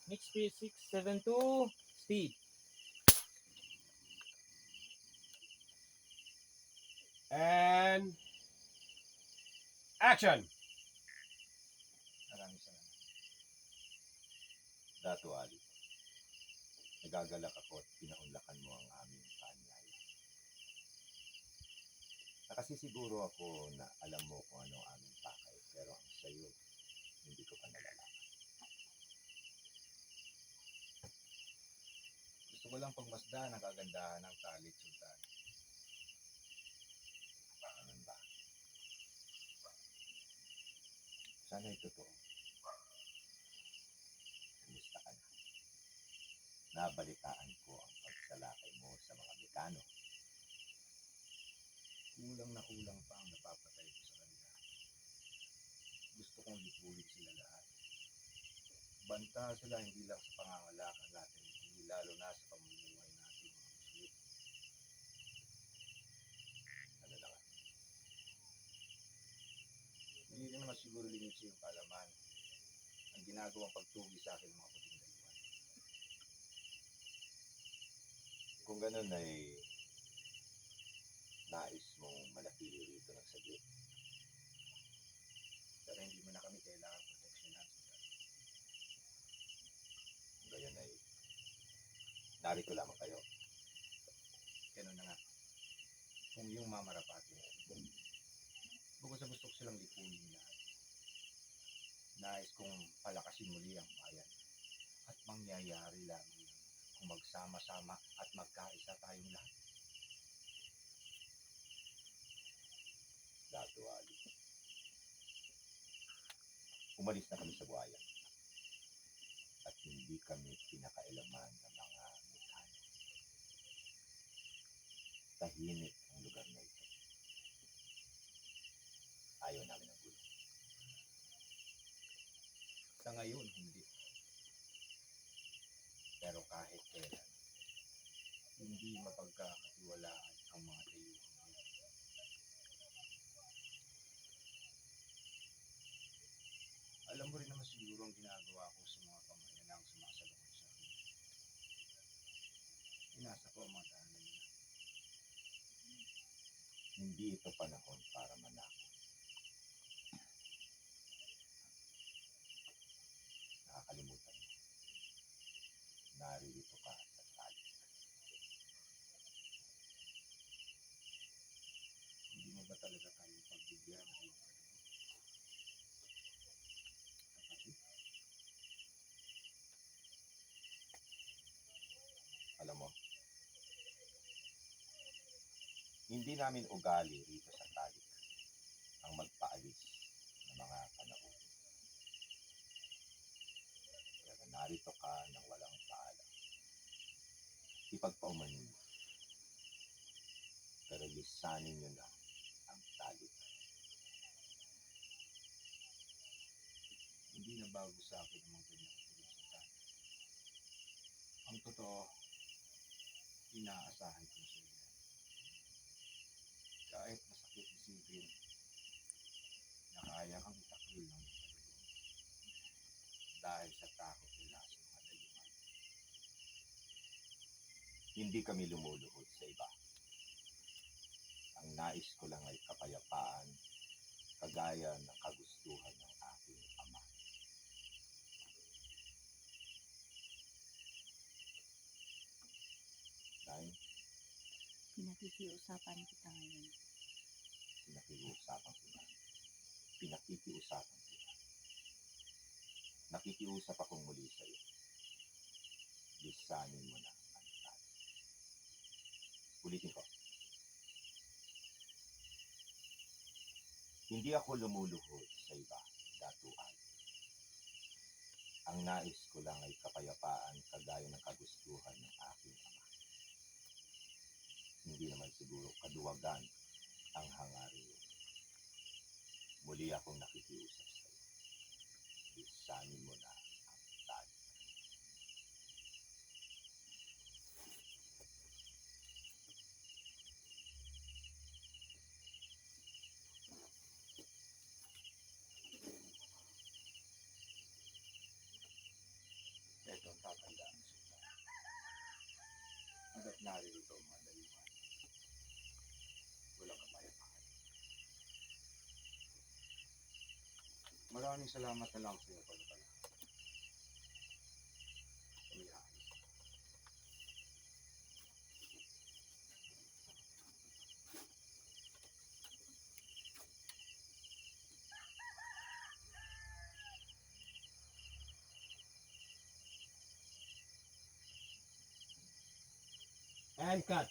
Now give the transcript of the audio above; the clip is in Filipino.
Next 3672 speed. And action! Maraming salamat. Dato Ali, nagagalak ako at pinaunlakan mo ang aming paanyaya. Nakasisiguro ako na alam mo kung ano ang aming pakay, pero ang sayo, hindi ko pa nalalaman. Gusto ko lang pagmasdan ang kagandahan ng Talit Sultan. Ganun ba? Sana'y totoo. Kumusta ka na? Nabalitaan ko ang pagsalakay mo sa mga Mekano. Kulang na kulang pa ang napapatay ko sa kanila. Gusto kong lipulit sila lahat. Banta sila hindi lang sa pangangalakan natin, hindi lalo na sa pamumuhay natin mga Muslim. Ano lang, hindi rin naman siguro limit yung kalaman ang ginagawang pagtugi sa akin ng mga puting dayuhan. Kung ganun ay nais mong manatili rito ng saglit. Pero hindi mo na kami kailangan proteksyonan. Kung gayon ay narito lamang kayo. Ganun na nga. Kung yung mamarapati na bukod sa gusto ko silang lipunin lahat, nais kong palakasin muli ang bayan at mangyayari lamang yun kung magsama-sama at magkaisa tayong lahat. Dato Ali, umalis na kami sa buhayan at hindi kami pinakailaman ng mga Mekano. Tahimik ang lugar na ito. Ayaw namin ng gulo. Sa ngayon, hindi. Pero kahit kailan, hindi mapagkakatiwalaan ang mga dayuhang yan. Alam mo rin naman siguro ang ginagawa ko sa mga pamayanang sumasalungat sa akin. Inasa ko ang mga tahanan nila. Hindi ito panahon para manako. Nakakalimutan mo. Naririto ka sa talik. Hindi mo ba talaga tayo pagbigyan ng iyong kapatid? Alam mo, hindi namin ugali rito sa talik ang magpaalis ng mga panahon. Pero narito ka nang walang paalam. Ipagpaumanin mo. Pero lisanin nyo na ang talik. Hindi na bago sa akin ang mga ganyang pagkakutan. Ang totoo, inaasahan ko sa iyo. Kahit masakit isipin na kaya kang itakwil ng pagkakutan dahil sa takot nila sa mga dayuhan. Hindi kami lumuluhod sa iba. Ang nais ko lang ay kapayapaan, kagaya ng kagustuhan ng aking ama. Dahil Pinakikiusapan kita ngayon. pinakiusapan kita. Pinakikiusapan kita. Nakikiusap akong muli sa iyo. Lisanin mo na ang tali. Ulitin ko. Hindi ako lumuluhod sa iba, Dato Ali. Ang nais ko lang ay kapayapaan kagaya ng kagustuhan ng aking ama. Hindi naman siguro kaduwagan ang hangarin mo. Muli akong nakikiusap sa iyo. Lisanin mo na ang tali. ito ang tatandaan sa inyo. Hanggat narito ang mga dayuhan, walang kapayapaan. Maraming salamat na lang sa inyo pagpapala. Umiyahan. And cut.